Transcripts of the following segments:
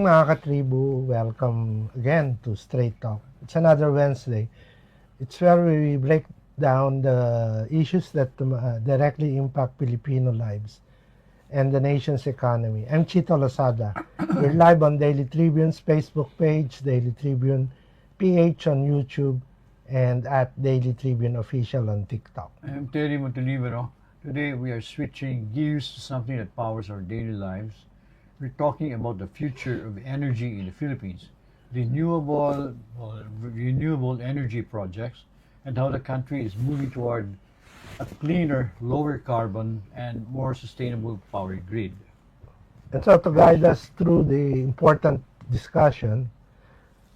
mga katribu, welcome again to Straight Talk. It's another Wednesday. It's where we break down the issues that directly impact Filipino lives and the nation's economy. I'm Chito Lozada. We're live on Daily Tribune's Facebook page, Daily Tribune PH on YouTube, and at Daily Tribune Official on TikTok. I'm Terry Montalivero. Today we are switching gears to something that powers our daily lives. We're talking about the future of energy in the Philippines, renewable energy projects, and how the country is moving toward a cleaner, lower carbon, and more sustainable power grid. And so to guide us through the important discussion,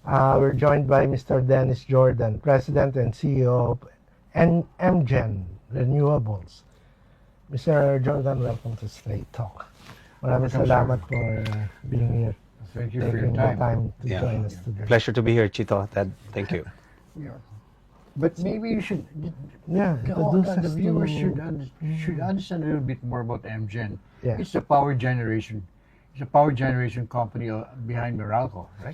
we're joined by Mr. Dennis Jordan, President and CEO of MGEN Renewables. Mr. Jordan, welcome to Straight Talk. Maraming salamat for being here. Thank you for Taking your the time. time to join us today. Pleasure to be here, Chito. Ted, thank you. Yeah. But maybe you should, introduce the us viewers to... should understand a little bit more about MGEN. Yeah. It's a power generation. It's a power generation company behind Meralco, right?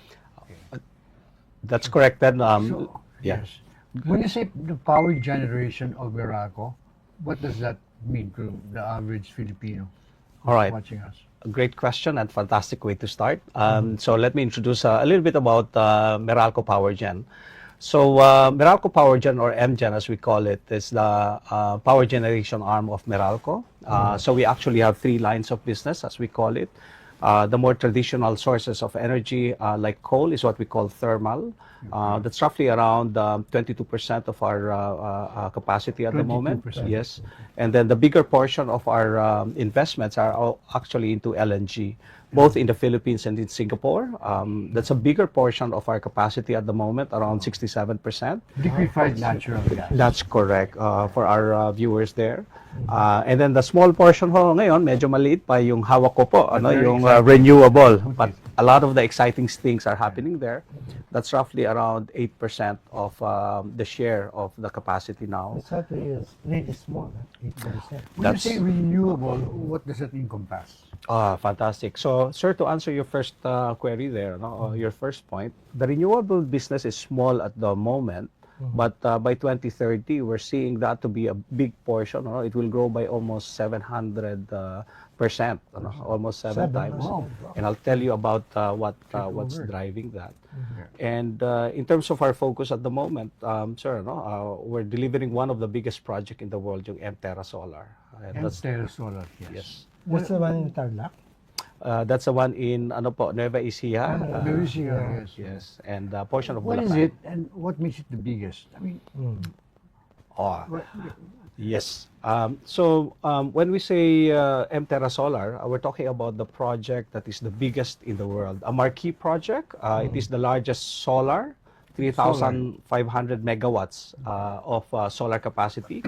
That's correct. Then, So, yeah. yes. When you say the power generation of Meralco, what does that mean to the average Filipino All right. watching us? A great question and fantastic way to start. So let me introduce a little bit about Meralco Power Gen. So Meralco Power Gen, or MGen as we call it, is the power generation arm of Meralco. So we actually have three lines of business, as we call it. The more traditional sources of energy, like coal, is what we call thermal. That's roughly around 22% of our capacity at the moment. 22%. Yes. And then the bigger portion of our investments are all actually into LNG, both in the Philippines and in Singapore. That's a bigger portion of our capacity at the moment, around 67%. Liquefied natural gas. That's correct for our viewers there. And then the small portion ho ngayon, medyo maliit pa yung hawak ko po, ano, Very yung exciting. renewable. But a lot of the exciting things are happening there. That's roughly around 8% of the share of the capacity now. It's actually really small, 8%. When you say renewable, what does that encompass? Fantastic. So, sir, to answer your first query there, no, your first point, the renewable business is small at the moment, but by 2030, we're seeing that to be a big portion. No? It will grow by almost 700%, no? Almost seven times. Wow. And I'll tell you about what's driving that. And in terms of our focus at the moment, sir, no, we're delivering one of the biggest projects in the world, yung Terra Solar. And And Terra Solar, yes. yes. That's the one in Tarlac? That's the one in Nueva Ecija. Very sure, yes. Yes, and portion of What is Bulacan. it and what makes it the biggest? I mean, Yes. When we say Terra Solar, we're talking about the project that is the biggest in the world. A marquee project. It is the largest solar, 3,500 megawatts of solar capacity,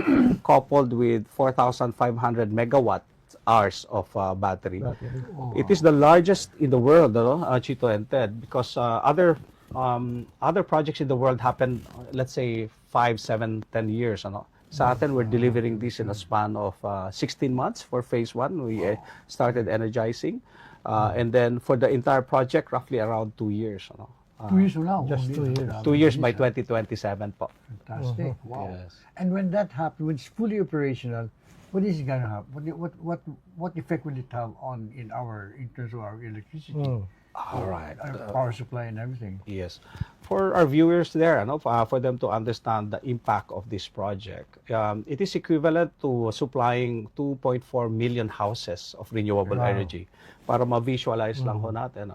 coupled with 4,500 megawatt hours of battery. It is the largest in the world, Chito and Ted, because other projects in the world happen, let's say, 5, 7, 10 years. Sa atin, we're delivering this in a span of 16 months for phase 1. We started energizing. And then for the entire project, roughly around 2 years. 2 years from now. Just 2 years. 2 years by 2027 po. Fantastic. Wow. Yes. And when that happens, when it's fully operational, what is it going to have? What effect will it have in terms of our electricity, All right. our power supply and everything? Yes. For our viewers there, for them to understand the impact of this project, it is equivalent to supplying 2.4 million houses of renewable energy. Para ma-visualize lang ho natin.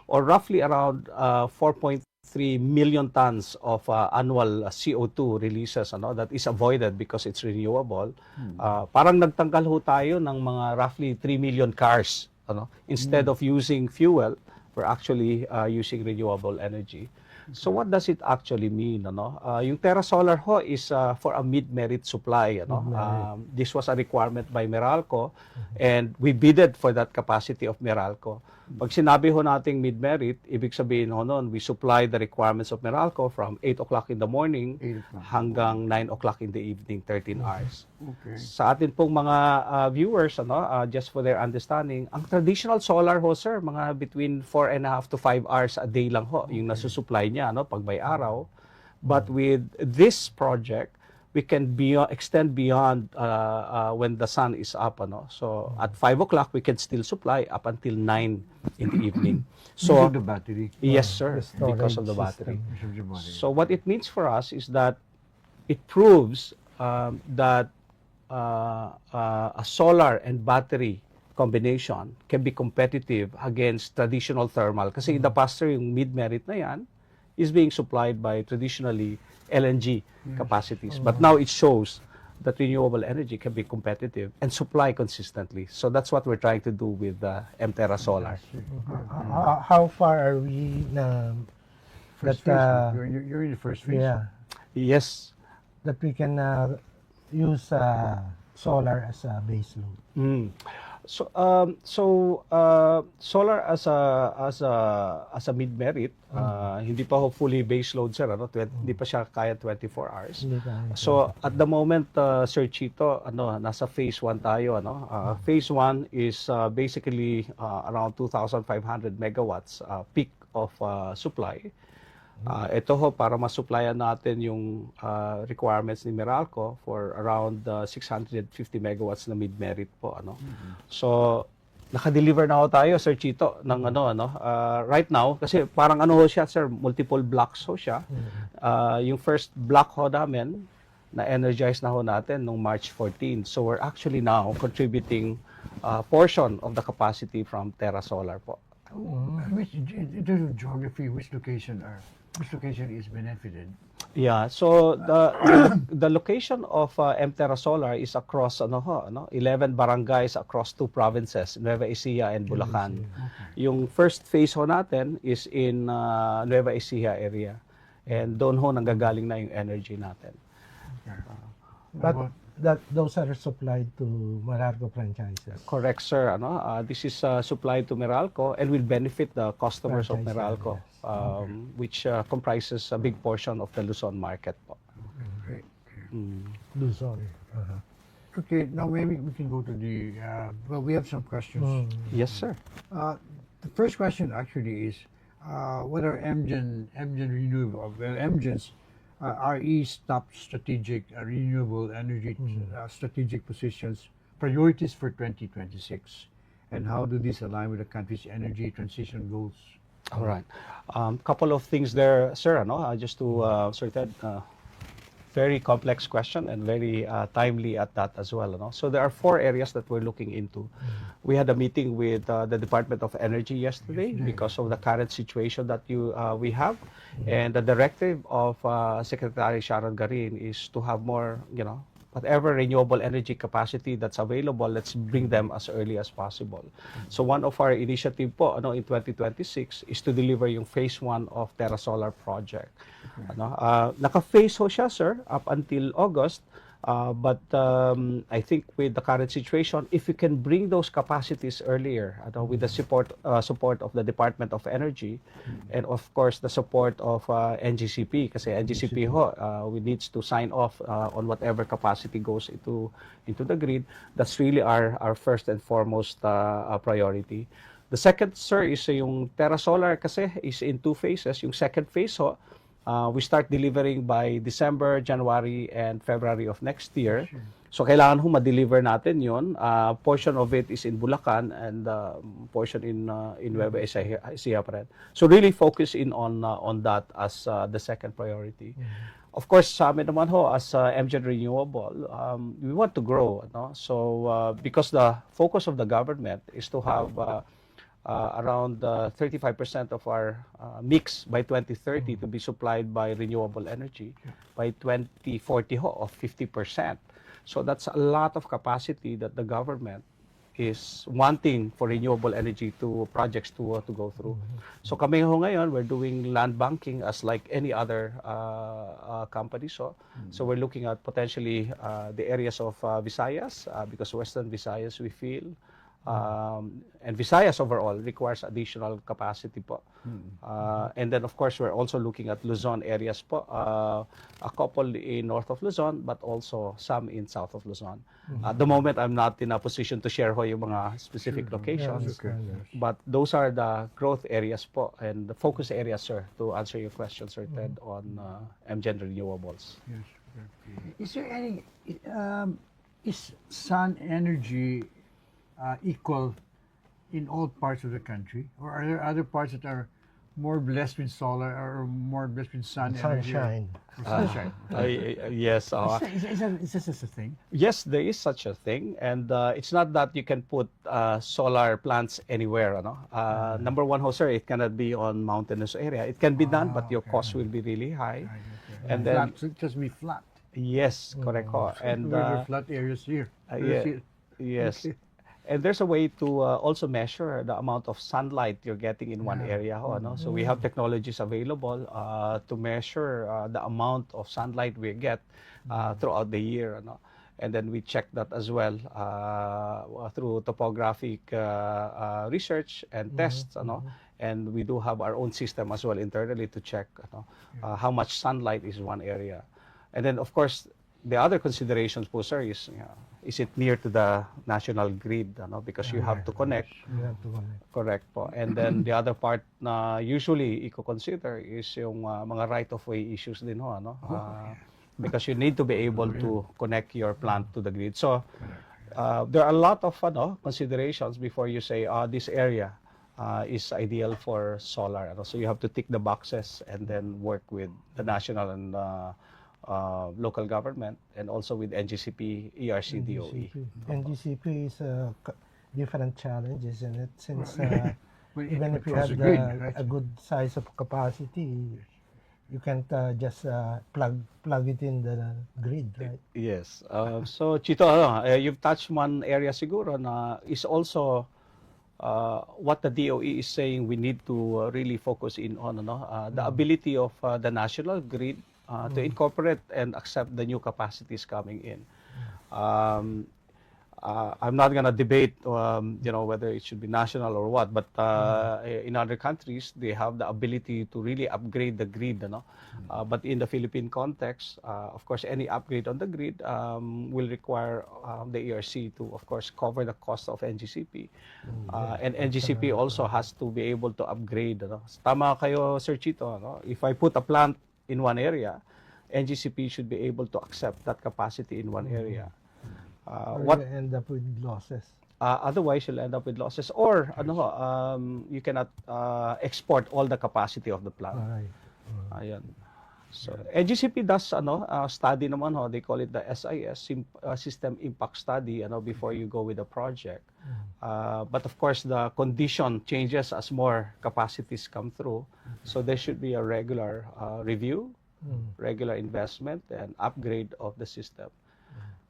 Or roughly around 4.3 million tons of annual CO2 releases that is avoided because it's renewable. Parang nagtanggal ho tayo ng mga roughly 3 million cars. Instead of using fuel, we're actually using renewable energy. So what does it actually mean? Yung Terra Solar ho is for a mid-merit supply. This was a requirement by Meralco, and we bidded for that capacity of Meralco. Pag sinabi ho nating mid-merit, ibig sabihin ho noon, we supply the requirements of Meralco from 8 o'clock in the morning hanggang 9 o'clock in the evening, 13 hours. Okay. Sa atin pong mga viewers, just for their understanding, ang traditional solar ho, sir, mga between 4.5 to 5 hours a day lang ho, yung nasusupply niya, pag may araw. But with this project, we can extend beyond when the sun is up. So at 5 o'clock, we can still supply up until 9 in the evening. So So the battery. yes, sir, The because of the storage battery. system. Because of the battery. So what it means for us is that it proves that a solar and battery combination can be competitive against traditional thermal. Kasi in the past, sir, yung mid-merit na yan is being supplied by traditionally LNG capacities. But now it shows that renewable energy can be competitive and supply consistently. So that's what we're trying to do with Mterra Solar. How far are we na First that, phase. You're in the first phase. yeah, Yes. that we can use solar as a base load? Mm. Solar as a mid-merit, hindi pa ho fully base load, sir, hindi pa siya kaya 24 hours. Hindi pa. So at the moment, Sir Chito, nasa phase 1 tayo, phase 1 is basically around 2,500 megawatts peak of supply. Ito ho, para masupplyan natin yung requirements ni Meralco for around 650 megawatts na mid-merit po. So, naka-deliver na ho tayo, Sir Chito, ng right now, kasi parang ho siya, sir, multiple blocks ho siya. Yung first block ho namin, na-energize na ho natin nung March 14. So, we're actually now contributing portion of the capacity from Terra Solar po. Which, in terms of geography, which location is benefited? Yeah, so the location of Mterra Solar is across 11 barangays across 2 provinces, Nueva Ecija and Bulacan. Yung first phase ho natin is in Nueva Ecija area. And doon ho nanggagaling na yung energy natin. But those are supplied to Meralco franchises. Correct, sir. This is supplied to Meralco and will benefit the customers of Franchise Meralco, which comprises a big portion of the Luzon market po. Great. Luzon. Okay, now maybe we can go to the, well, we have some questions. Yes, sir. The first question actually is, what are MGEN Renewable, well, MGEN's RE's top strategic renewable energy strategic positions, priorities for 2026, and how do these align with the country's energy transition goals? All right. Couple of things there, sir. Just to sort that very complex question and very timely at that as well. So there are 4 areas that we're looking into. We had a meeting with the Department of Energy yesterday because of the current situation that we have, and the directive of Secretary Sharon Garin is to have more, whatever renewable energy capacity that's available, let's bring them as early as possible. So one of our initiative po in 2026 is to deliver yung phase 1 of Terra Solar project. Naka-phase ho siya, sir, up until August. But I think with the current situation, if we can bring those capacities earlier, with the support of the Department of Energy, and of course the support of NGCP, kasi NGCP ho, we needs to sign off on whatever capacity goes into the grid. That's really our first and foremost priority. The second, sir, is yung Terra Solar kasi is in 2 phases. Yung second phase ho, we start delivering by December, January, and February of next year. So, kailangan ho ma-deliver natin yun. Portion of it is in Bulacan and portion in Nueva Ecija pa rin. So, really focus in on that as the second priority. Of course, sa amin naman ho, as MGEN Renewable, we want to grow. So, because the focus of the government is to have around 35% of our mix by 2030 to be supplied by renewable energy. By 2040 of 50%. So that's a lot of capacity that the government is wanting for renewable energy projects to go through. So kami ho ngayon, we're doing land banking as like any other company. So we're looking at potentially the areas of Visayas, because Western Visayas we feel And Visayas overall requires additional capacity po. And then of course we're also looking at Luzon areas po, a couple in north of Luzon but also some in south of Luzon. At the moment I'm not in a position to share ho yung mga specific locations, but those are the growth areas po and the focus areas, sir, to answer your question, Sir Ted, on MGEN Renewables. Yes. Is there any, is sun energy equal in all parts of the country, or are there other parts that are more blessed with solar or more blessed with sun energy? Sunshine. Or sunshine. Yes. Is this a thing? Yes, there is such a thing, and it's not that you can put solar plants anywhere. No? Number one, sir, it cannot be on mountainous area. It can be done, but your cost will be really high. And then Flat, so it just be flat. yes, correct. Ho. And Where there are flat areas here. yes. Okay. And there's a way to also measure the amount of sunlight you're getting in one area. Ho, no? So we have technologies available to measure the amount of sunlight we get throughout the year. No? And then we check that as well through topographic research and tests. No? And we do have our own system as well internally to check how much sunlight is one area. And then, of course, the other considerations po, sir, is it near to the national grid? Because you have to connect. You have to connect. Correct po. And then the other part na usually i-consider is yung mga right-of-way issues din ho, because you need to be able to connect your plant to the grid. So there are a lot of considerations before you say, this area is ideal for solar. So you have to tick the boxes and then work with the national and local government and also with NGCP, ERC, DOE. NGCP is different challenges in it, since Well, even if you across have the grid, right? a good size of capacity, you can't just plug it in the grid, right? Yes. So Chito, you've touched one area siguro na is also what the DOE is saying we need to really focus in on, the ability of the national grid to incorporate and accept the new capacities coming in. I'm not going to debate, whether it should be national or what, but in other countries, they have the ability to really upgrade the grid. But in the Philippine context, of course, any upgrade on the grid will require the ERC to, of course, cover the cost of NGCP. And NGCP also has to be able to upgrade. Tama kayo, Sir Chito. If I put a plant in one area, NGCP should be able to accept that capacity in one area. Or you end up with losses. Otherwise, you'll end up with losses. Or you cannot export all the capacity of the plant. Ayan. So NGCP does study naman, they call it the SIS, System Impact Study, before you go with the project. But of course, the condition changes as more capacities come through. So there should be a regular review, regular investment, and upgrade of the system.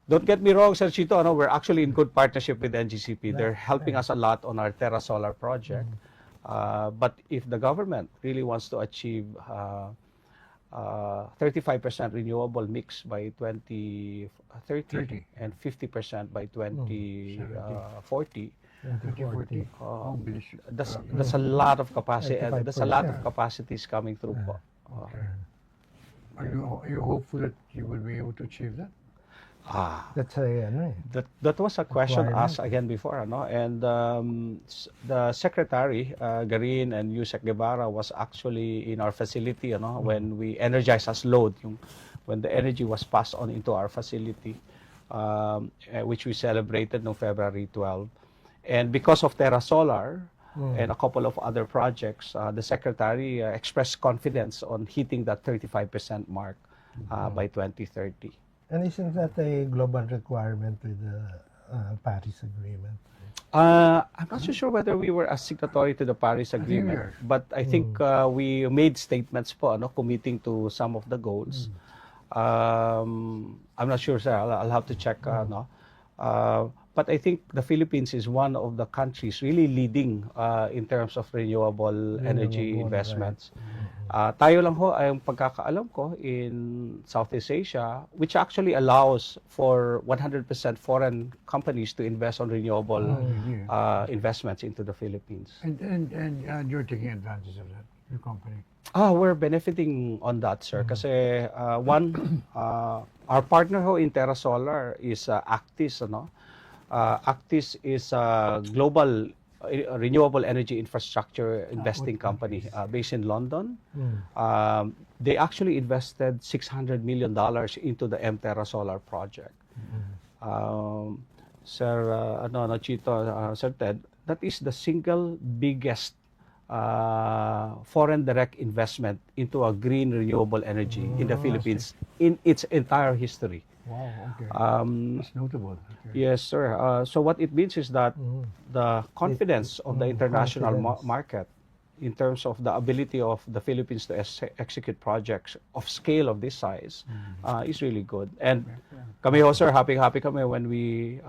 Don't get me wrong, Sir Chito, we're actually in good partnership with NGCP. They're helping us a lot on our Terra Solar project. But if the government really wants to achieve 35% renewable mix by 2030 and 50% by 2040, that's a lot of capacity. That's a lot of capacities coming through. Are you hopeful that you will be able to achieve that? That's that was a question asked again before, and the secretary Garin and Yusek Guevara was actually in our facility, when we energized as load, when the energy was passed on into our facility, which we celebrated on February 12, and because of Terra Solar and a couple of other projects, the secretary expressed confidence on hitting that 35% mark by 2030. And isn't that a global requirement with the Paris Agreement? I'm not so sure whether we were a signatory to the Paris Agreement, but I think we made statements po, committing to some of the goals. I'm not sure, sir. I'll have to check. But I think the Philippines is one of the countries really leading in terms of renewable energy investments. Right. Tayo lang ho ay ang pagkakaalam ko in Southeast Asia, which actually allows for 100% foreign companies to invest on renewable investments into the Philippines. And you're taking advantage of that, your company. We're benefiting on that, sir. Kasi one, our partner ho in Terra Solar is Actis, ano? Actis is a global renewable energy infrastructure investing company based in London. They actually invested $600 million into the Terra Solar project. Sir, Chito, Sir Ted, that is the single biggest foreign direct investment into a green renewable energy in the Philippines in its entire history. Wow, okay. That's notable. Okay. Yes, sir. So what it means is that the confidence of the international market in terms of the ability of the Philippines to execute projects of scale of this size is really good. And kami ho, sir, happy kami when we,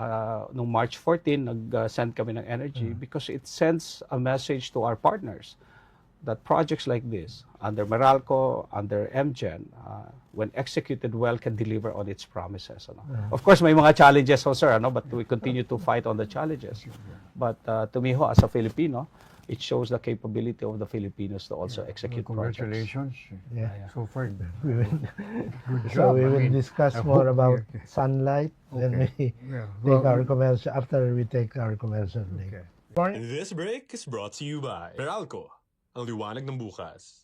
nung March 14, nag-send kami ng energy because it sends a message to our partners that projects like this, under Meralco, under MGEN, when executed well, can deliver on its promises. Of course, may mga challenges, sir, but we continue to fight on the challenges. But to me, as a Filipino, it shows the capability of the Filipinos to also execute projects. Congratulations. Yeah. So far, We will, good so job. we I will mean, discuss I more hope about we- sunlight when we Yeah. take our commercial, after we take our commercial break. Okay. Morning. This break is brought to you by Meralco, ang liwanag ng bukas.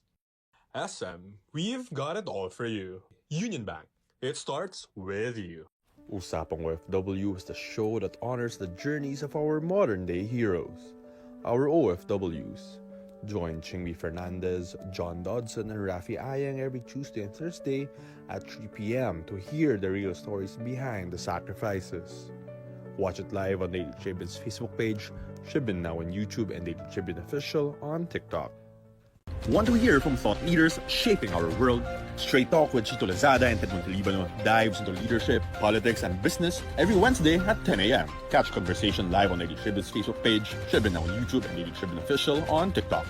SM, we've got it all for you. Union Bank, it starts with you. Usapang OFW is the show that honors the journeys of our modern-day heroes, our OFWs. Join Chingmi Fernandez, John Dodson, and Rafi Ayang every Tuesday and Thursday at 3 p.m. to hear the real stories behind the sacrifices. Watch it live on Daily Tribune's Facebook page, Tribune Now on YouTube, and Daily Tribune Official on TikTok. Want to hear from thought leaders shaping our world? Straight Talk with Chito Lazada and Ted Montalibano dives into leadership, politics, and business every Wednesday at 10 a.m. Catch conversation live on Daily Tribune's Facebook page, Tribune Now on YouTube, and Daily Tribune Official on TikTok.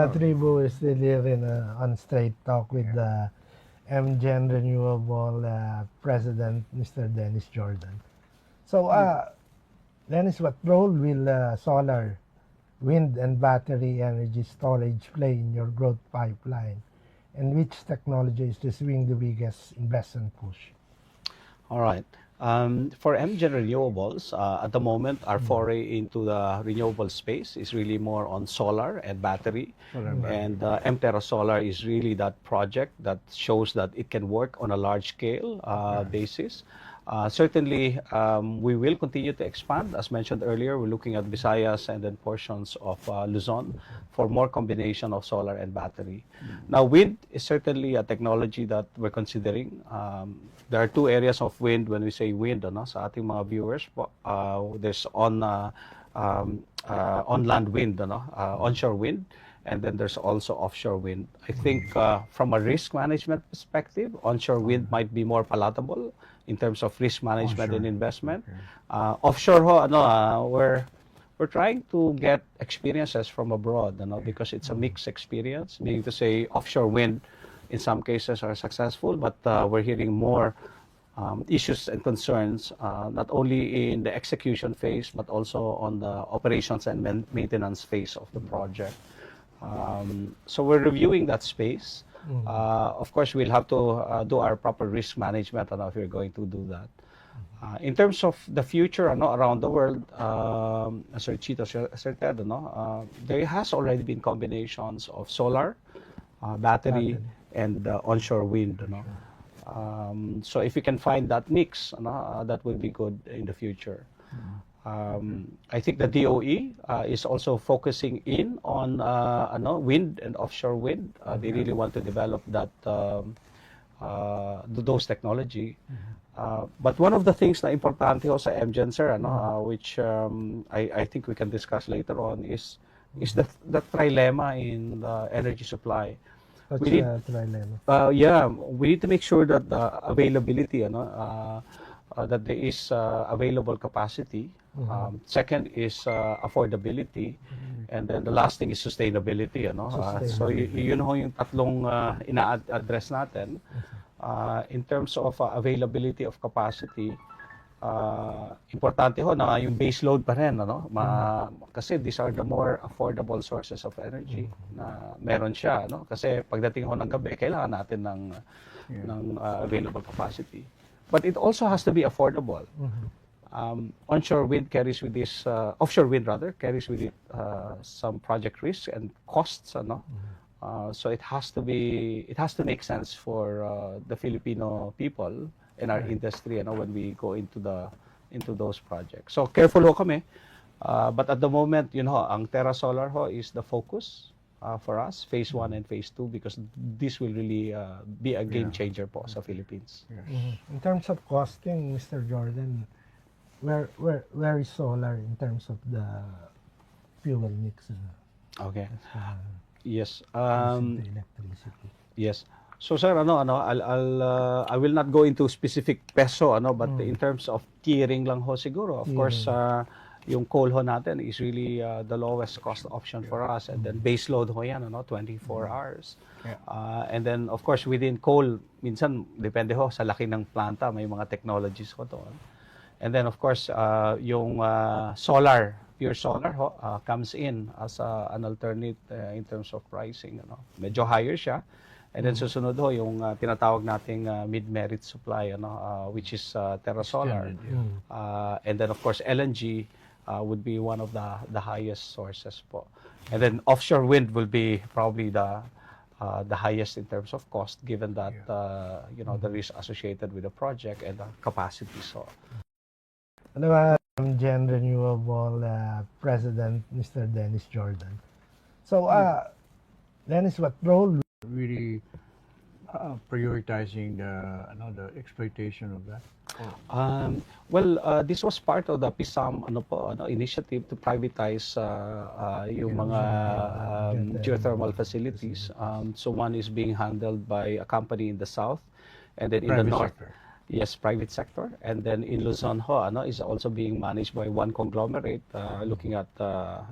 Tribu is still here on Straight Talk with the MGEN Renewable President, Mr. Dennis Jordan. So, Dennis, what role will solar, wind, and battery energy storage play in your growth pipeline? And which technology is receiving the biggest investment push? All right. For MGEN Renewables, at the moment, our foray into the renewable space is really more on solar and battery. And Terra Solar is really that project that shows that it can work on a large scale basis. Certainly, we will continue to expand. As mentioned earlier, we're looking at Visayas and then portions of Luzon for more combination of solar and battery. Now, wind is certainly a technology that we're considering. There are two areas of wind when we say wind, sa ating mga viewers. There's on-land wind, onshore wind, and then there's also offshore wind. I think from a risk management perspective, onshore wind might be more palatable in terms of risk management and investment. Offshore, we're trying to get experiences from abroad, because it's a mixed experience. Meaning to say, offshore wind, in some cases, are successful, but we're hearing more issues and concerns, not only in the execution phase, but also on the operations and maintenance phase of the project. So we're reviewing that space. Of course, we'll have to do our proper risk management if we're going to do that. In terms of the future around the world, as Sir Chito said, there has already been combinations of solar, battery, and onshore wind. So if we can find that mix, that will be good in the future. I think the DOE is also focusing in on wind and offshore wind. They really want to develop that those technology. But one of the things na importante ho sa MGen, sir, which I think we can discuss later on is the trilemma in the energy supply. That's We need, a trilemma. we need to make sure that the availability, that there is available capacity. Second is affordability, and then the last thing is sustainability. So yun ho yung tatlong ina-address natin. In terms of availability of capacity, importante ho na yung base load pa rin, kasi these are the more affordable sources of energy na meron siya, kasi pagdating ho ng gabi kailangan natin ng available capacity, but it also has to be affordable. Onshore wind carries with this, offshore wind rather carries with it some project risk and costs, so it has to make sense for the Filipino people in our industry, when we go into those projects. So careful ho kami, but at the moment, ang Terra Solar ho is the focus for us, phase 1 and phase 2, because this will really be a game changer po sa Philippines. In terms of costing, Mr. Jordan, where is solar in terms of the fuel mix? Okay. Yes. The electricity. Yes. So sir, I will not go into specific peso, but in terms of tiering lang ho siguro. Of course, yung coal ho natin is really the lowest cost option for us, and then base load ho yan, 24 hours. And then of course within coal, minsan depende ho sa laki ng planta, may mga technologies ho to. And then of course yung solar, pure solar ho, comes in as an alternate in terms of pricing, medyo higher siya. And then susunod ho yung tinatawag nating mid-merit supply, which is Terra Solar. And then of course LNG would be one of the highest sources po. And then offshore wind will be probably the highest in terms of cost, given that the risk associated with the project and the capacity. So MGEN Renewable President, Mr. Dennis Jordan. So, Dennis, what role Really prioritizing the exploitation of that. This was part of the PISAM initiative to privatize yung mga geothermal facilities. So one is being handled by a company in the south, and then in the north. Sector. Yes, private sector. And then in Luzon ho, is also being managed by one conglomerate, looking at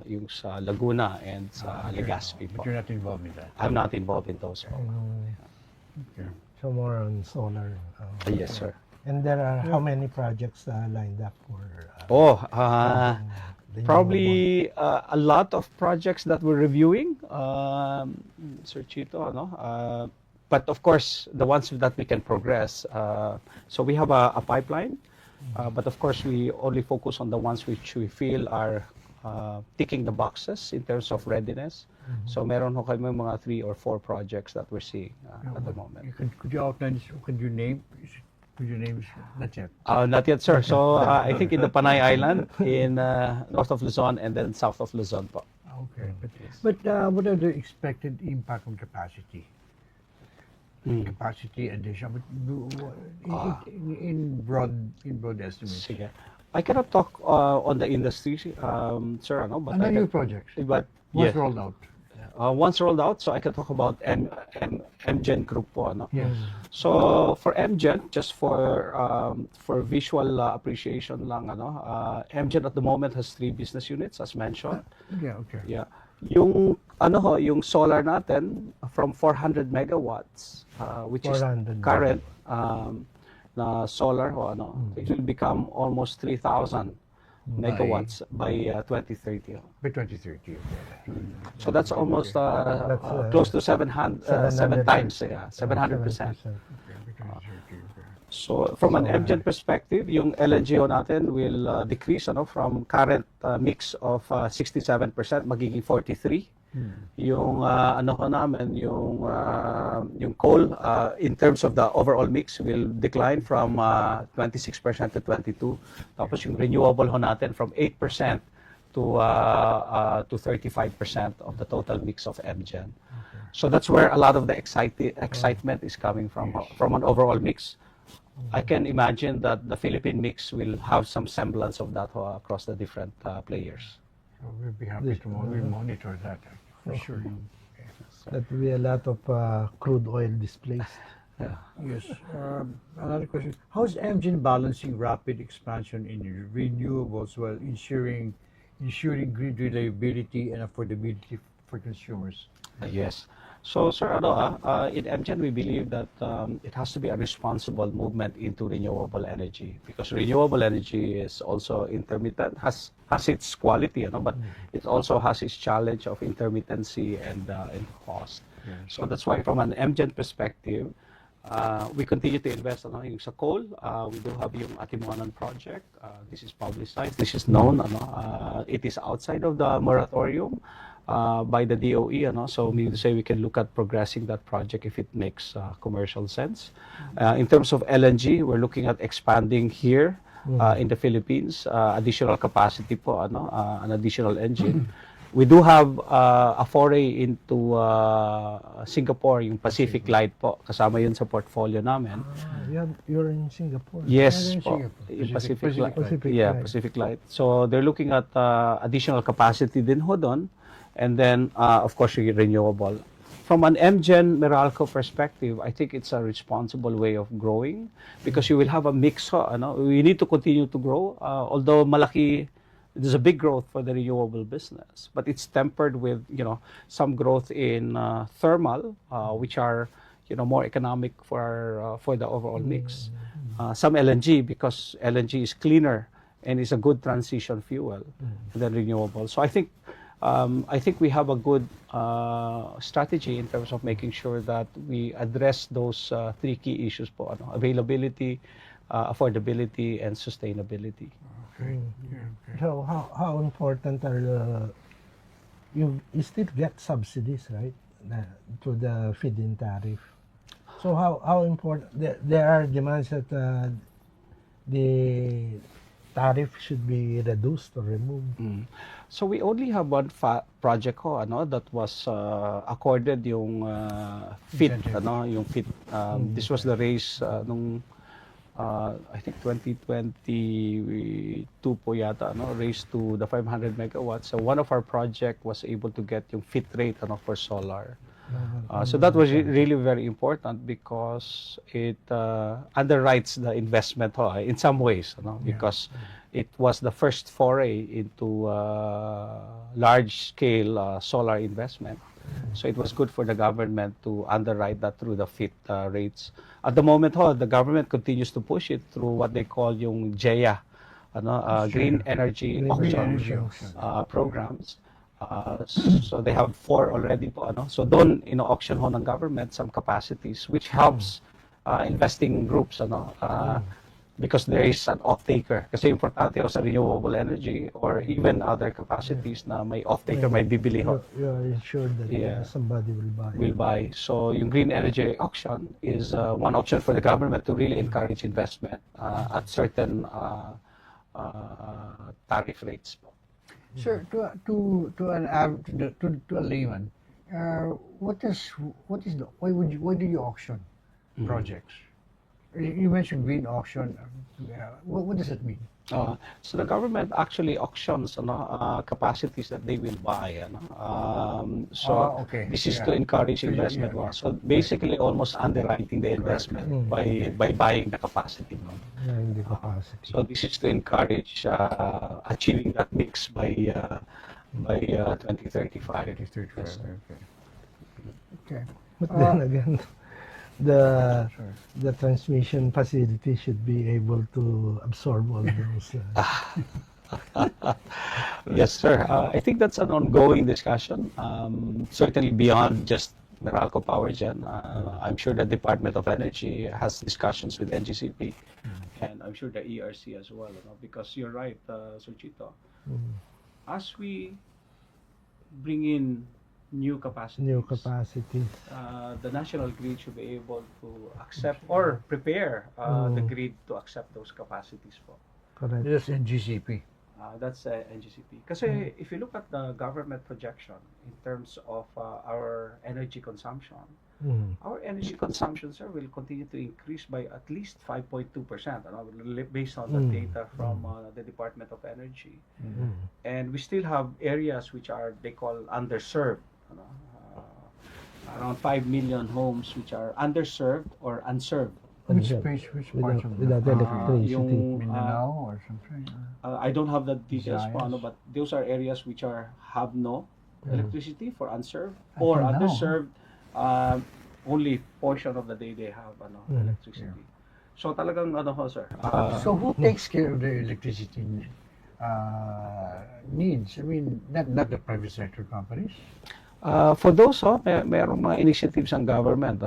yung sa Laguna and sa Legazpi po. But you're not involved in that. I'm not involved in those po. Okay. so more on solar? Yes, sir. And there are how many projects lined up for? Probably a lot of projects that we're reviewing, Sir Chito, but of course, the ones that we can progress. So we have a pipeline, but of course, we only focus on the ones which we feel are ticking the boxes in terms of readiness. So meron ho kami mga 3 or 4 projects that we're seeing at the moment. Could you outline? Could you name? Could you name? Not yet. Not yet, sir. So I think in the Panay Island, in north of Luzon, and then south of Luzon po. Okay, but what are the expected impact on capacity? Capacity addition, but in broad estimates. Sige. I cannot talk on the industry, sir, but Ano new projects? But What's yes, rolled out? once rolled out, so I can talk about MGEN Group po, Yes. So for MGEN, just for visual appreciation lang, MGEN at the moment has 3 business units, as mentioned. Yeah. Okay. Yeah. Yung yung solar natin from 400 megawatts, which is 400 current na solar it will become almost 3,000 megawatts by 2030. By 2030. Okay. So that's almost close to 7 times, 700%. So from an MGEN perspective, yung LNG natin will decrease from current mix of 67% magiging 43. Yung namin yung coal in terms of the overall mix will decline from 26% to 22. Tapos yung renewable natin from 8% to 35% of the total mix of MGEN. So that's where a lot of the excitement is coming from an overall mix. I can imagine that the Philippine mix will have some semblance of that across the different players. So we'll be happy to we'll monitor that for sure. That will be a lot of crude oil displaced. Yeah. Yes. Another question: how's MGEN balancing rapid expansion in renewables while ensuring grid reliability and affordability for consumers? Yes. So, sir, in MGen, we believe that it has to be a responsible movement into renewable energy because renewable energy is also intermittent, has its quality, but it also has its challenge of intermittency and cost. So that's why, from an MGen perspective, we continue to invest yung sa coal. We do have yung Atimonan project. This is publicized. This is known. It is outside of the moratorium by the DOE. So meaning to say we can look at progressing that project if it makes commercial sense. In terms of LNG, we're looking at expanding here in the Philippines. Additional capacity po, an additional engine. We do have a foray into Singapore, yung Pacific Light po. Kasama yun sa portfolio namin. You're in Singapore. Yes in po, Singapore. yung Pacific Light. Pacific Yeah, Light. Pacific Light. So they're looking at additional capacity din ho doon. And then, of course, yung renewable. From an MGen Meralco perspective, I think it's a responsible way of growing because you will have a mix. We need to continue to grow. Although malaki, there's a big growth for the renewable business, but it's tempered with some growth in thermal, which are more economic for the overall mix. Some LNG because LNG is cleaner and is a good transition fuel than renewable. So I think we have a good strategy in terms of making sure that we address those three key issues po, availability, affordability, and sustainability. Okay. So how important are you still get subsidies, right? To the feed-in tariff. So how important there are demands that the tariff should be reduced or removed. So we only have one project that was accorded yung FIT, yung FIT. This was the raise nung I think 2022 po yata, raised to the 500 megawatts. So one of our project was able to get yung FIT rate for solar. So that was really very important because it underwrites the investment in some ways, because it was the first foray into large-scale solar investment. So it was good for the government to underwrite that through the FIT rates. At the moment, the government continues to push it through what they call yung GEA, Green Energy Auction programs. So they have 4 already po, so doon auction ng government some capacities which helps investing groups because there is an off-taker kasi importante sa renewable energy or even other capacities na may off-taker may bibili ho. You are ensured that somebody will buy. So yung green energy auction is one option for the government to really encourage investment at certain tariff rates po. Sir, to a layman, why do you auction projects? You mentioned green auction. What does it mean? So the government actually auctions capacities that they will buy. This is to encourage investment. So basically, almost underwriting the investment by buying the capacity. So this is to encourage achieving that mix by 2035. Yes. Okay. But then again, the transmission facility should be able to absorb all those. Yes, sir. I think that's an ongoing discussion. Certainly beyond just Meralco Power Gen. I'm sure the Department of Energy has discussions with NGCP, and I'm sure the ERC as well. Because you're right, Sir Chito. As we bring in new capacities, the national grid should be able to accept or prepare the grid to accept those capacities. Correct. This is NGCP. That's NGCP. Kasi if you look at the government projection in terms of our energy consumption, our energy consumption, sir, will continue to increase by at least 5.2%, based on the data from the Department of Energy. And we still have areas which are, they call underserved. Around 5 million homes which are underserved or unserved. Which Yeah. place, which parts of Without the electricity. Yung, Mindanao or something? I don't have the details po, Visayas. but those are areas which have no electricity for unserved I or think now, underserved. Only portion of the day they have electricity. So talagang sir. So who takes care of the electricity needs? I mean, not the private sector companies. For those, merong mga initiatives ang government,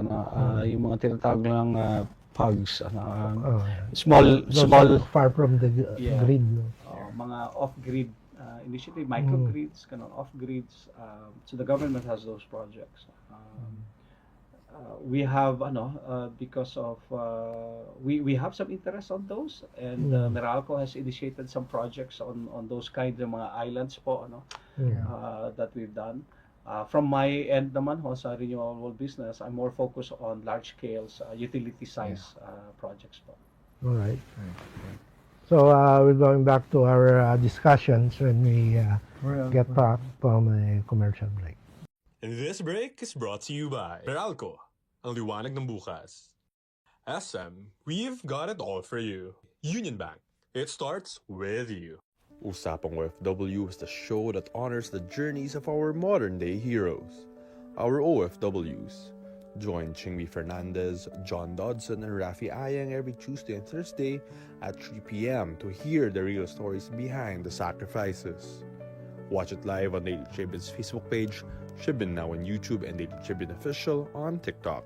yung mga tinatawag lang PUGs, small, Those small, are far from the Yeah. grid. No? mga off-grid initiative, microgrids, off-grids. So the government has those projects. We have, because of, we have some interest on those, and Meralco has initiated some projects on those kinds of mga islands po, that we've done. From my end naman sa renewable business, I'm more focused on large scale, utility size projects po. All right. So we're going back to our discussions when we get back from a commercial break. And this break is brought to you by Meralco, ang liwanag ng bukas. SM, we've got it all for you. Union Bank, it starts with you. Usapang OFW is the show that honors the journeys of our modern-day heroes, our OFWs. Join Chingmi Fernandez, John Dodson, and Rafi Ayang every Tuesday and Thursday at 3 p.m. to hear the real stories behind the sacrifices. Watch it live on Daily Tribune's Facebook page, Tribune Now on YouTube, and Daily Tribune Official on TikTok.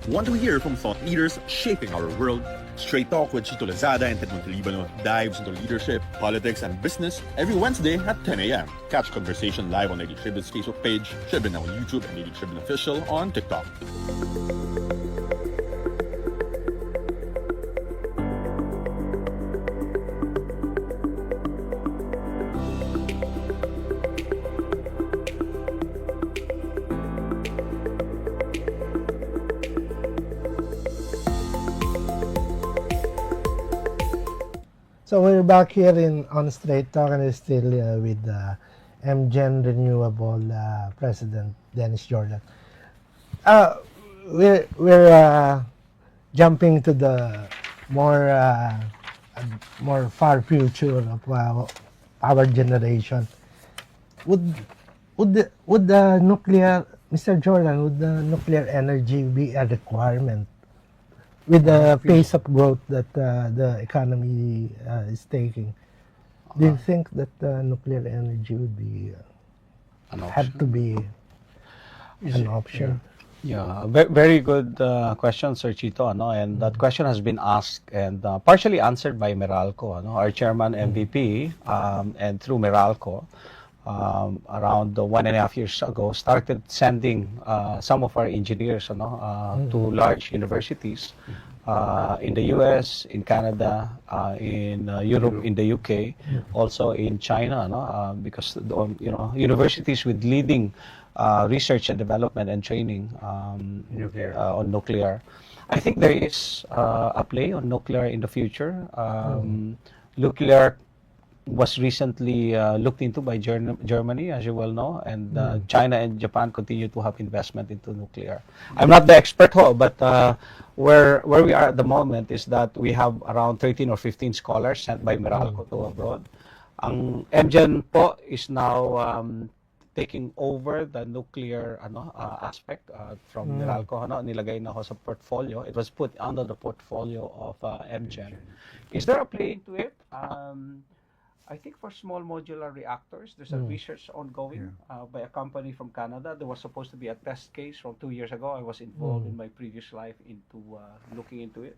Want to hear from thought leaders shaping our world? Straight Talk with Chito Lazada and Ted Montalibano dives into leadership, politics, and business every Wednesday at 10 a.m. Catch conversation live on Daily Tribune's Facebook page, Tribune Now on YouTube, and Daily Tribune Official on TikTok. So we're back here on Straight Talk, and we're still with MGEN Renewable President Dennis Jordan. We're jumping to the more far future of our generation. Would the nuclear, Mr. Jordan, would the nuclear energy be a requirement with the pace of growth that the economy is taking? Do you think that nuclear energy would be have to be an option? Yeah, very good question, Sir Chito. And that question has been asked and partially answered by Meralco, our chairman MVP, and through Meralco, around 1.5 years ago, started sending some of our engineers to large universities in the US, in Canada, in Europe, in the UK, also in China, because universities with leading research and development and training on nuclear. I think there is a play on nuclear in the future. Nuclear was recently looked into by Germany, as you well know, and China and Japan continue to have investment into nuclear. I'm not the expert, but where we are at the moment is that we have around 13 or 15 scholars sent by Meralco to abroad. Ang MGEN po is now taking over the nuclear aspect from Meralco. Nilagay na ho sa portfolio. It was put under the portfolio of MGEN. Is there a play into it? I think for small modular reactors, there's a research ongoing by a company from Canada. There was supposed to be a test case from 2 years ago. I was involved in my previous life into looking into it.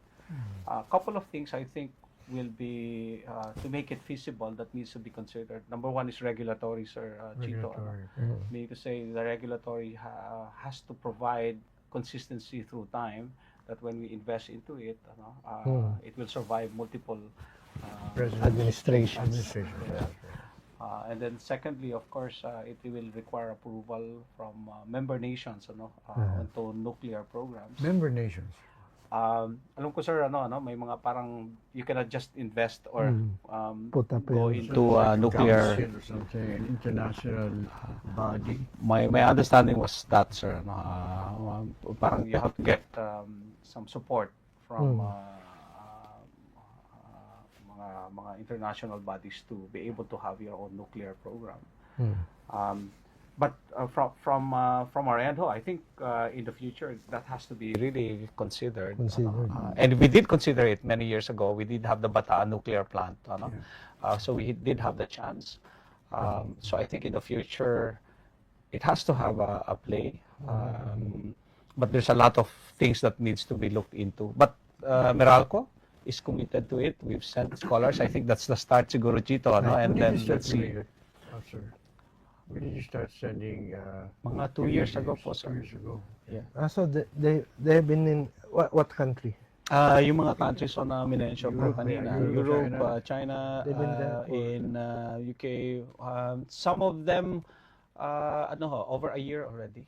A couple of things I think will be to make it feasible that needs to be considered. Number one is regulatory, Sir Chito. Meaning to say the regulatory has to provide consistency through time, that when we invest into it, it will survive multiple President. Administrations. Administration. Yeah. And then secondly, of course, it will require approval from member nations onto nuclear programs. Member nations. Alam ko sir, may mga parang you cannot just invest or Put up go your- into nuclear. Council or something, an international body. My understanding was that, sir. Parang you have to get some support from mga international bodies to be able to have your own nuclear program. But from our end, I think in the future that has to be really considered. And we did consider it many years ago. We did have the Bataan nuclear plant, so we did have the chance. So I think in the future, it has to have a play. But there's a lot of things that needs to be looked into. But Meralco is committed to it. We've sent scholars. I think that's the start siguro, Chito, and then let's see. Sir. When did you start sending? Mga 2 years ago po, 2 sir. years ago. So they've been in what country? Yung mga countries na minention ko kanina, Europe, China, They've been there for- in UK, some of them over a year already,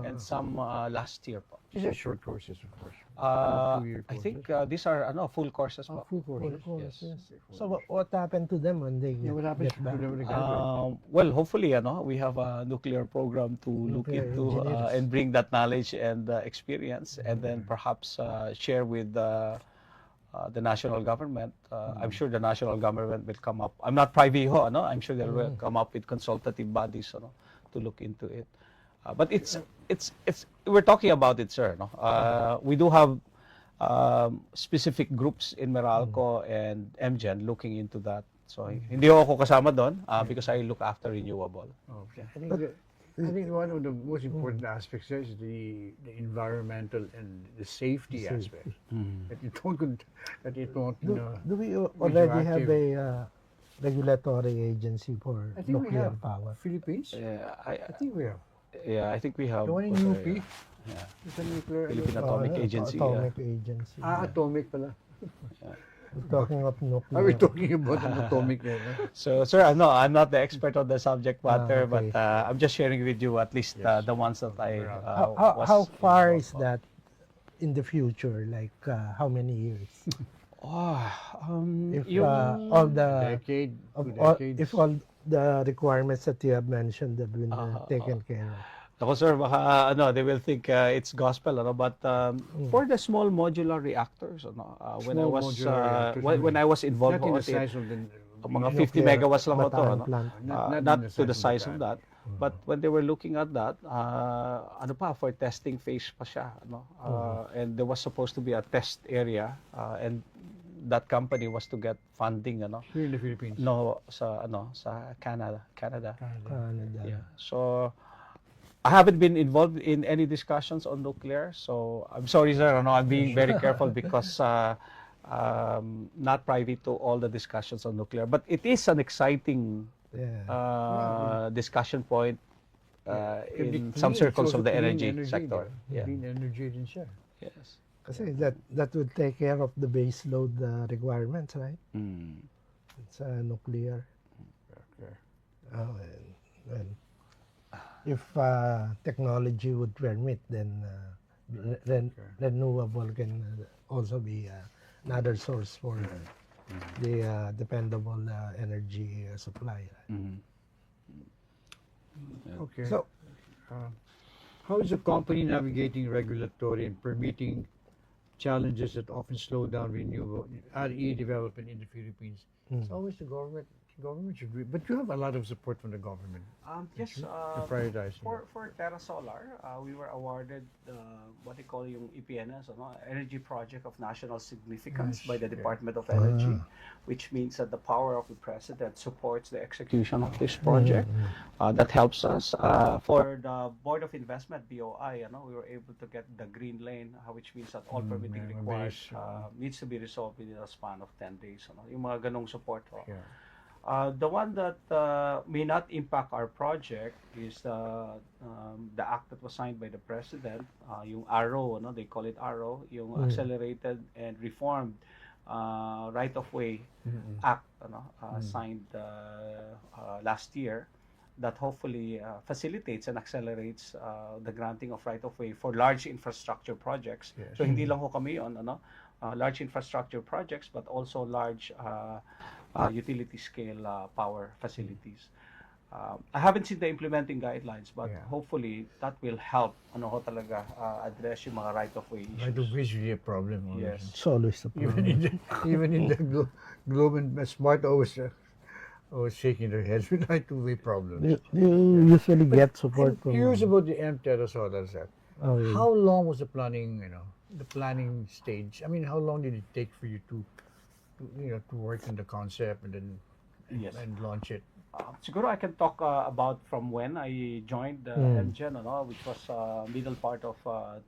and some last year po. These are short courses, of course. 2-year I think courses. these are full courses po. Full courses. Yes. So what happened to them when they Yeah, what happens get back? to them when they graduate? Well, hopefully, we have a nuclear program to look Nuclear into engineers. and bring that knowledge and experience, and then perhaps share with the national government. I'm sure the national government will come up. I'm not privy ho, I'm sure they will come up with consultative bodies, to look into it. But it's we're talking about it, sir. We do have specific groups in Meralco and MGEN looking into that. So hindi ako kasama doon because I look after renewable. Okay. I think one of the most important aspects there is the environmental and the safety aspect. That it won't, Do we already have radioactive. a regulatory agency for I think we nuclear have power? Philippines. Yeah, I think we have. I think we have The one in also, UP. yeah. It's a nuclear. Philippine Atomic Agency. Atomic Agency. Atomic pala. We're talking of nuclear. Are we talking about an atomic there? So, sir, I'm not the expert on the subject matter, okay. but I'm just sharing with you at least the ones that I was How far involved is on. that in the future? Like how many years? If all the Decade, of 2 all, decades. if all the requirements that you have mentioned have been taken care of. Ako, sir, baka they will think it's gospel, but for the small modular reactors, when I Small was modular reactors, when I was involved not in the with it, size of the mga 50 Nuclear megawatts lang ito, Bataan plant. not to the size of that. But when they were looking at that, for testing phase pa siya, and there was supposed to be a test area, and that company was to get funding, here in the Philippines. no, sa Canada. Canada. Yeah. So I haven't been involved in any discussions on nuclear, so I'm sorry, sir. I'm being very careful because not privy to all the discussions on nuclear. But it is an exciting discussion point Can be in clean. some It's circles also of the clean energy sector. di ba? Clean energy din siya. Yes. Kasi that would take care of the base load requirements, right? It's nuclear. Okay. And if technology would permit, then renewable can also be another source for the dependable energy supply. Okay. So, how is the company navigating regulatory and permitting challenges that often slow down renewable RE development in the Philippines? It's always the government. Government should be, but you have a lot of support from the government Yes. to prioritize. For Terra Solar, we were awarded what they call yung EPNS, Energy Project of National Significance by the Department of Energy, which means that the power of the president supports the execution of this project. That helps us. For the Board of Investment, BOI, we were able to get the green lane, which means that all permitting required needs to be resolved within a span of 10 days. Yung mga ganong support. Yeah. The one that may not impact our project is the act that was signed by the president, yung ARRO, they call it ARRO, yung Accelerated and Reformed right-of-way act signed last year that hopefully facilitates and accelerates the granting of right-of-way for large infrastructure projects. Yes. So hindi lang ho kami on large infrastructure projects but also large utility scale power facilities. I haven't seen the implementing guidelines, but Yeah. hopefully that will help talaga address yung mga right-of-way issues. Right of way is really a problem. Always. Yes. It's always the problem. Even in the Globe and Smart always shaking their heads with right of way problems. You usually get support I'm from. curious about the Terra Solar set. Oh, yeah. How long was the planning? The planning stage. I mean, how long did it take for you to work on the concept and then Yes. and launch it? Siguro I can talk about from when I joined MGEN, which was middle part of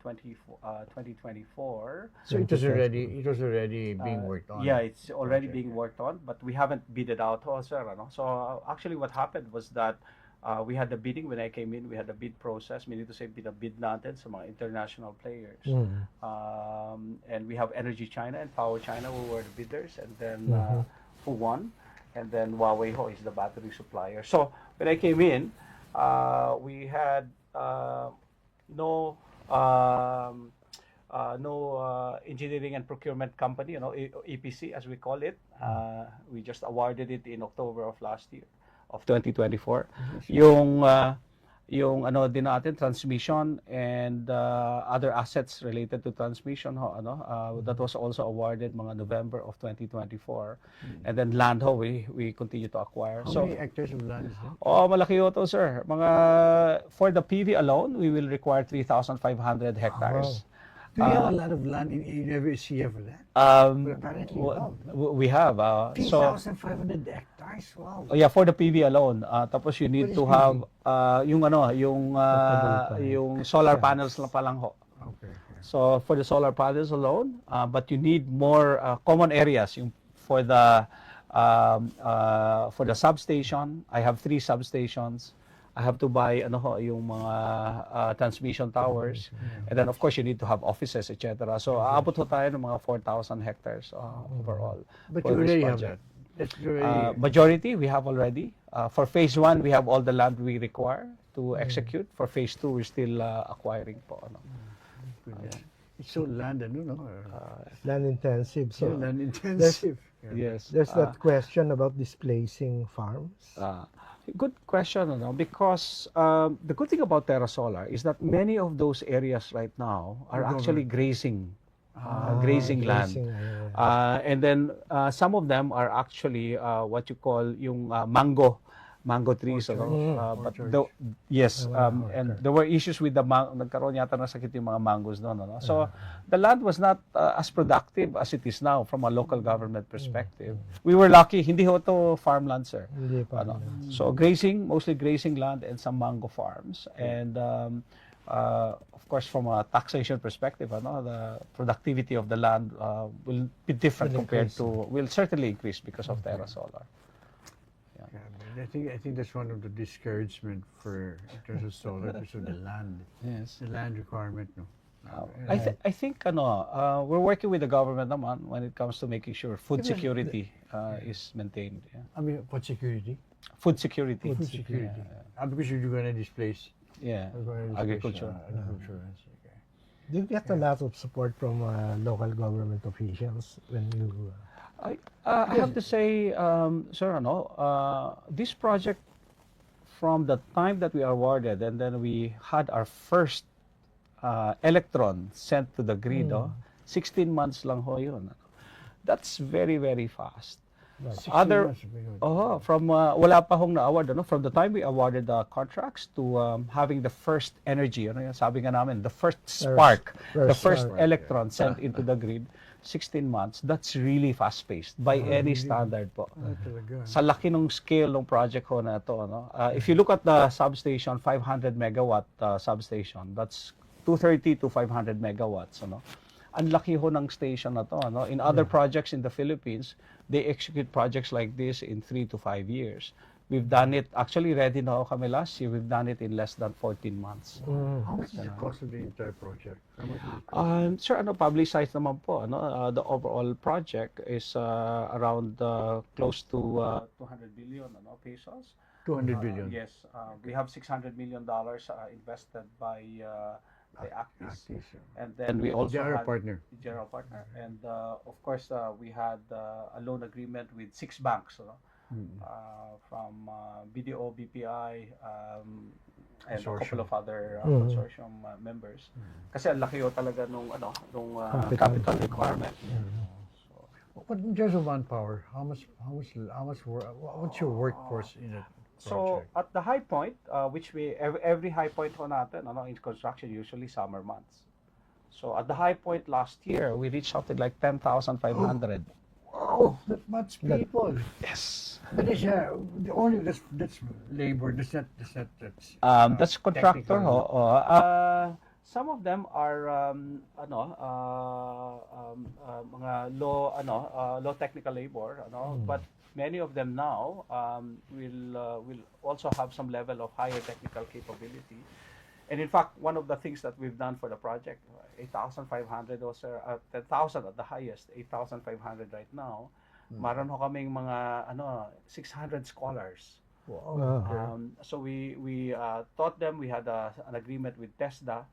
2024. So it was already being worked on. Yeah, it's already Okay. being worked on, but we haven't bid it out, sir. So actually what happened was that we had the bidding when I came in. We had the bid process, meaning to say bid natin sa mga international players. And we have Energy China and Power China who were the bidders, and then who won. And then Huawei is the battery supplier. So when I came in, we had no engineering and procurement company, EPC as we call it. We just awarded it in October of last year, of 2024. Yung din natin transmission and other assets related to transmission that was also awarded mga November of 2024. And then land we continue to acquire. How many hectares of land is that? Malaki to, sir. Mga for the PV alone, we will require 3,500 hectares. Do you have a lot of land in every CF for that? Apparently, We have 3,500 hectares. Wow. Yeah, for the PV alone. Tapos you need What is to have yung solar panels lang pa lang ho. Okay. So for the solar panels alone, but you need more common areas for the substation. I have 3 substations. I have to buy yung mga transmission towers, and then of course you need to have offices, etc. So aabot ho tayo ng mga 4,000 hectares overall. But for you this already have project. that. That's already. Majority we have already. For phase 1, we have all the land we require to execute. For phase 2, we're still acquiring po. It's so land, Land intensive. So land intensive. Yes. there's that question about displacing farms. Good question, because the good thing about Terra Solar is that many of those areas right now are actually grazing land. And then some of them are actually what you call yung mango trees. But and there were issues with the nagkaroon yata ng sakit yung mga mangoes noon. So the land was not as productive as it is now from a local government perspective. We were lucky, hindi ho to farmland, sir. Hindi pa. So mostly grazing land and some mango farms. And of course, from a taxation perspective, the productivity of the land will be different will certainly increase because of Terra Solar. I think that's one of the discouragement in terms of solar because of the land. Yes. The land requirement, no. I think we're working with the government naman when it comes to making sure food security is maintained. Yeah. I mean, what security? Food security. Food security. Because you're going to displace. Yeah. Agriculture. Agriculture. Do you get a lot of support from local government officials when you? I have to say, sir, this project, from the time that we are awarded and then we had our first electron sent to the grid, 16 months lang ho yun. That's very, very fast. From wala pa hong na-award, from the time we awarded the contracts to having the first energy, sabi nga namin, the first spark, the first electron sent into the grid, 16 months, that's really fast-paced by any standard po. Sa laki ng scale ng project ho na ito, if you look at the substation, 500 megawatt substation, that's 230 to 500 megawatts. Ang laki ho ng station na to. In other projects in the Philippines, they execute projects like this in 3 to 5 years. We've done it, actually ready na ako kami last year, we've done it in less than 14 months. How much is the cost of the entire project? How much is it? Sir, publicized naman po, the overall project is around close to 200 billion pesos. 200 billion. Yes, we have $600 million invested by Actis. And then we also They are a had partner. general partner. And of course, we had a loan agreement with 6 banks, from BDO, BPI, and a couple of other consortium members. Kasi ang laki talaga nung capital requirement. But in terms of manpower, what's your workforce in it? So at the high point, which every high point ho natin, in construction usually summer months. So at the high point last year, we reached something like 10,500. Wow, that much people. Yes. But that's that's labor. That's contractor technical. ho. Some of them are mga low technical labor, but many of them now will also have some level of higher technical capability. And in fact, one of the things that we've done for the project, 8,500 or 10,000 at the highest, 8,500 right now. Maroon ho kaming mga 600 scholars. Wow. So we taught them. We had an agreement with TESDA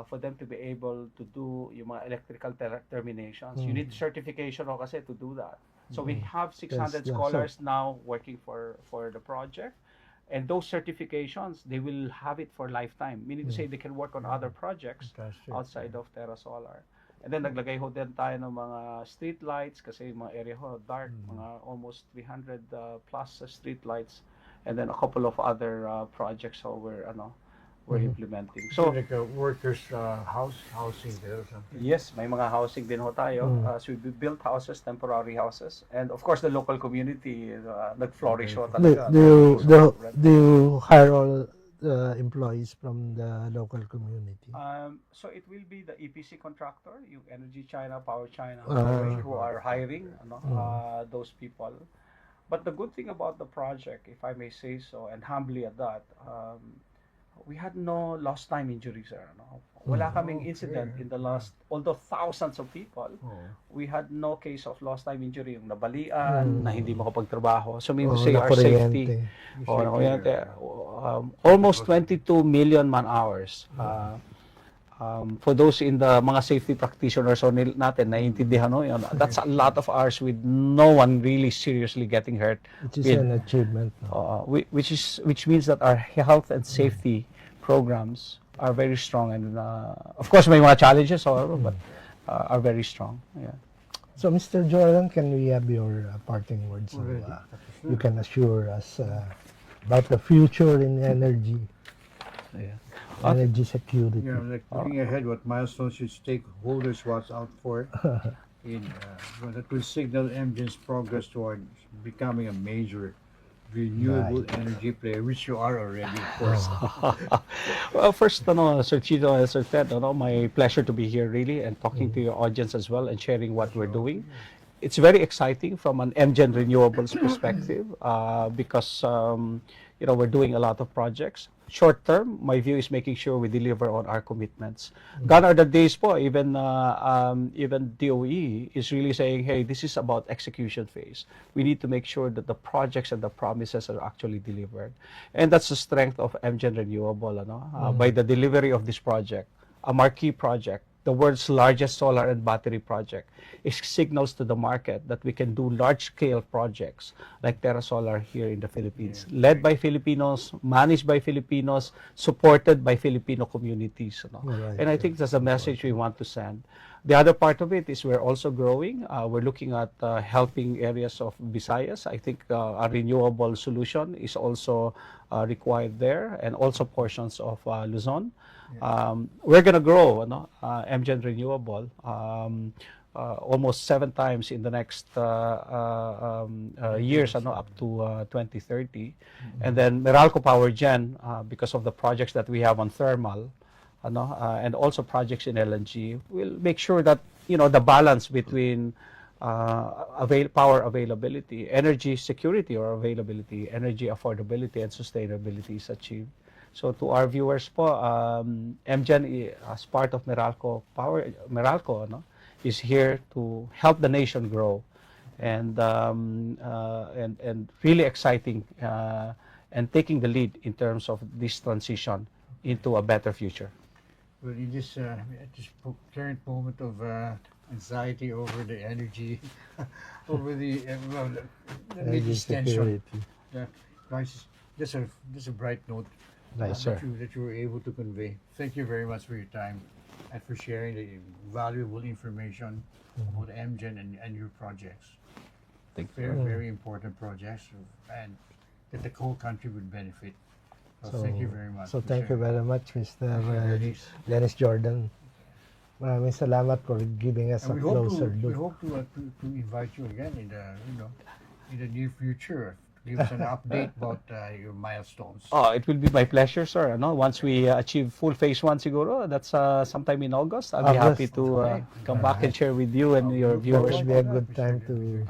for them to be able to do yung mga electrical terminations. You need certification ho kasi to do that. So we have 600 scholars now working for the project. And those certifications, they will have it for lifetime. Meaning to say they can work on other projects outside of Terra Solar. And then naglagay ho din tayo ng mga street lights kasi yung mga area ho dark, mga almost 300 plus street lights. And then a couple of other projects ho we're implementing. So like a workers housing there or something. Yes, may mga housing din ho tayo. So we built houses, temporary houses. And of course the local community nag-flourish ho talaga. Do you hire all employees from the local community? So it will be the EPC contractor, yung Energy China, Power China, who are hiring those people. But the good thing about the project, if I may say so, and humbly at that, we had no lost time injuries, sir. Wala kaming incident in the last, although thousands of people, we had no case of lost time injury, yung nabalian, na hindi makapagtrabaho. So mean to say our safety, almost 22 million man hours. For those in the mga safety practitioners natin, naiintindihan yun. That's a lot of hours with no one really seriously getting hurt. Which is an achievement. Which means that our health and safety programs are very strong, and of course may mga challenges, however, but are very strong. Yeah. So, Mr. Jordan, can we have your parting words? So, you can assure us about the future in energy, energy security. Yeah, like looking ahead, what milestones should stakeholders watch out for that will signal MGEN's progress toward becoming a major renewable energy player, which you are already, of course. Well, first, Sir Chito and Sir Ted, my pleasure to be here really and talking to your audience as well and sharing what we're doing. It's very exciting from an MGEN Renewables perspective because we're doing a lot of projects. Short term, my view is making sure we deliver on our commitments. Gone are the days po, even DOE is really saying, hey, this is about execution phase. We need to make sure that the projects and the promises are actually delivered. And that's the strength of MGEN Renewable, by the delivery of this project, a marquee project, the world's largest solar and battery project. It signals to the market that we can do large-scale projects like Terra Solar here in the Philippines, led by Filipinos, managed by Filipinos, supported by Filipino communities. And I think that's a message we want to send. The other part of it is we're also growing. We're looking at helping areas of Visayas. I think a renewable solution is also required there, and also portions of Luzon. We're going to grow MGEN Renewable almost 7 times in the next years up to 2030. And then Meralco Power Gen, because of the projects that we have on thermal, and also projects in LNG, will make sure that the balance between power availability, energy security or availability, energy affordability, and sustainability is achieved. So to our viewers po, MGEN as part of Meralco, no, is here to help the nation grow, and really exciting and taking the lead in terms of this transition into a better future. Well, in this current moment of anxiety over the energy, over the Energy tension, security. crisis, just a bright note Right. Yes, sir. that you were able to convey. Thank you very much for your time and for sharing the valuable information about MGEN and your projects. Very important projects, and that the whole country would benefit. So thank you very much. So for thank you sharing. very much, Mr. Dennis. Dennis Jordan. Maraming salamat for giving us And a we closer we look. hope to invite you again in the near future. Give us an update about your milestones. Oh, it will be my pleasure, sir. No, once we achieve full phase 1 siguro, that's sometime in August. I'll be happy August. to Okay. come back and share with you and your That viewers. would be a good time to...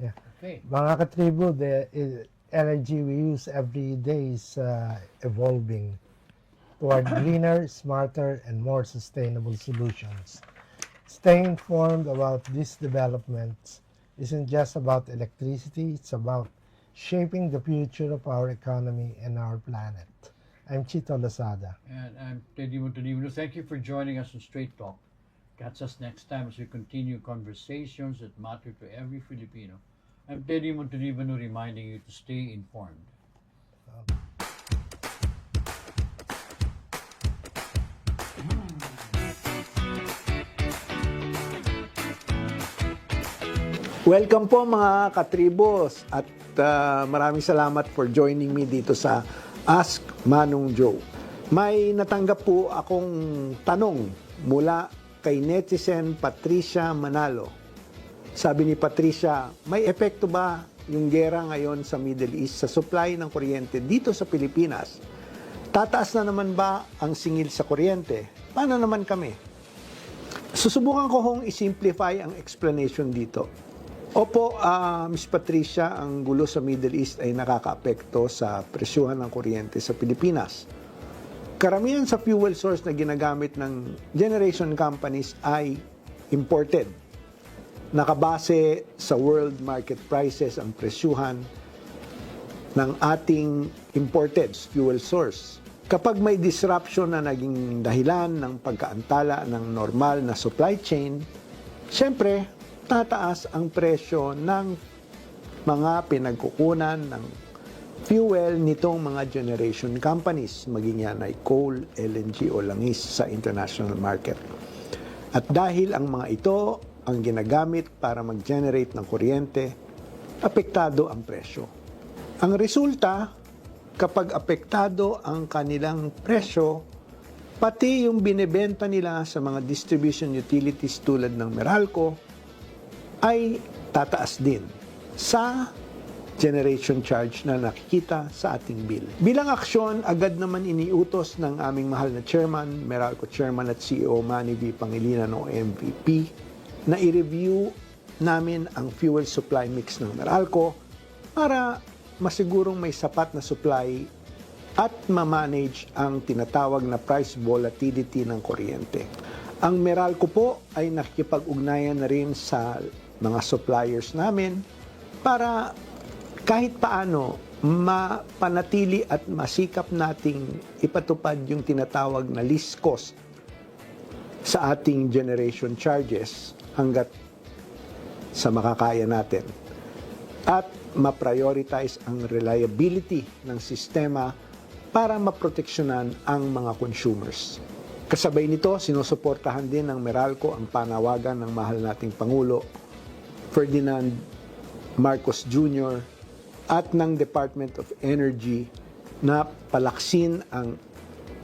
Yeah. Okay. Mga katribo, the energy we use every day is evolving toward greener, smarter, and more sustainable solutions. Staying informed about these developments isn't just about electricity, it's about shaping the future of our economy and our planet. I'm Chito Lazada. And I'm Teddy Montalivano. Thank you for joining us on Straight Talk. Catch us next time as we continue conversations that matter to every Filipino. I'm Teddy Montalivano reminding you to stay informed. Welcome po mga katribos at maraming salamat for joining me dito sa Ask Manong Joe. May natanggap po akong tanong mula kay netizen Patricia Manalo. Sabi ni Patricia, may epekto ba yung gera ngayon sa Middle East sa supply ng kuryente dito sa Pilipinas? Tataas na naman ba ang singil sa kuryente? Paano naman kami? Susubukan ko hong isimplify ang explanation dito. Opo, Ms. Patricia, ang gulo sa Middle East ay nakakaapekto sa presyuhan ng kuryente sa Pilipinas. Karamihan sa fuel source na ginagamit ng generation companies ay imported. Nakabase sa world market prices ang presyuhan ng ating imported fuel source. Kapag may disruption na naging dahilan ng pagkaantala ng normal na supply chain, syempre, tataas ang presyo ng mga pinagkukunan ng fuel nitong mga generation companies, maging yan ay coal, LNG o langis sa international market. At dahil ang mga ito ang ginagamit para mag-generate ng kuryente, apektado ang presyo. Ang resulta, kapag apektado ang kanilang presyo, pati yung binebenta nila sa mga distribution utilities tulad ng Meralco, ay tataas din sa generation charge na nakikita sa ating bill. Bilang aksyon, agad naman iniutos ng aming mahal na chairman, Meralco Chairman at CEO Manny V. Pangilinan o MVP, na i-review namin ang fuel supply mix ng Meralco para masigurong may sapat na supply at ma-manage ang tinatawag na price volatility ng kuryente. Ang Meralco po ay nakikipag-ugnayan na rin sa mga suppliers namin para kahit paano mapanatili at masikap nating ipatupad yung tinatawag na least cost sa ating generation charges hanggat sa makakaya natin. At ma-prioritize ang reliability ng sistema para maproteksyonan ang mga consumers. Kasabay nito, sinusuportahan din ng Meralco ang panawagan ng mahal nating Pangulo Ferdinand Marcos Jr. at ng Department of Energy na palaksin ang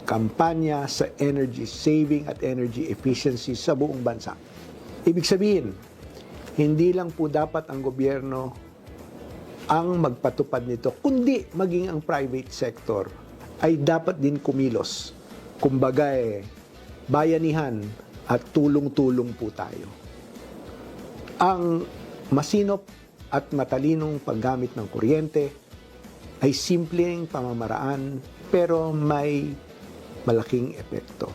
kampanya sa energy saving at energy efficiency sa buong bansa. Ibig sabihin, hindi lang po dapat ang gobyerno ang magpatupad nito, kundi maging ang private sector ay dapat din kumilos. Kumbaga bayanihan at tulong-tulong po tayo. Ang masinop at matalinong paggamit ng kuryente ay simpleng pamamaraan pero may malaking epekto.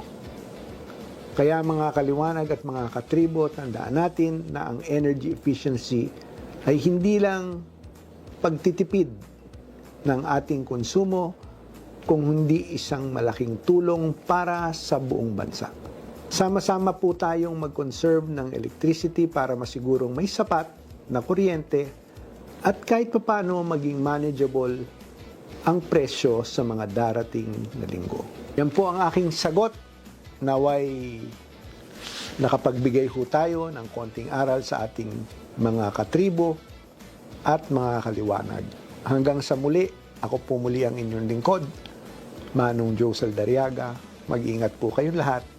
Kaya mga kaliwanag at mga katribo, tandaan natin na ang energy efficiency ay hindi lang pagtitipid ng ating konsumo, kung hindi isang malaking tulong para sa buong bansa. Sama-sama po tayong mag-conserve ng electricity para masigurong may sapat na kuryente at kahit paano maging manageable ang presyo sa mga darating na linggo. Yan po ang aking sagot. Naway nakapagbigay ho tayo ng konting aral sa ating mga katribo at mga kaliwanag. Hanggang sa muli, ako po muli ang inyong lingkod, Manong Joe Saldariaga. Mag-ingat po kayong lahat.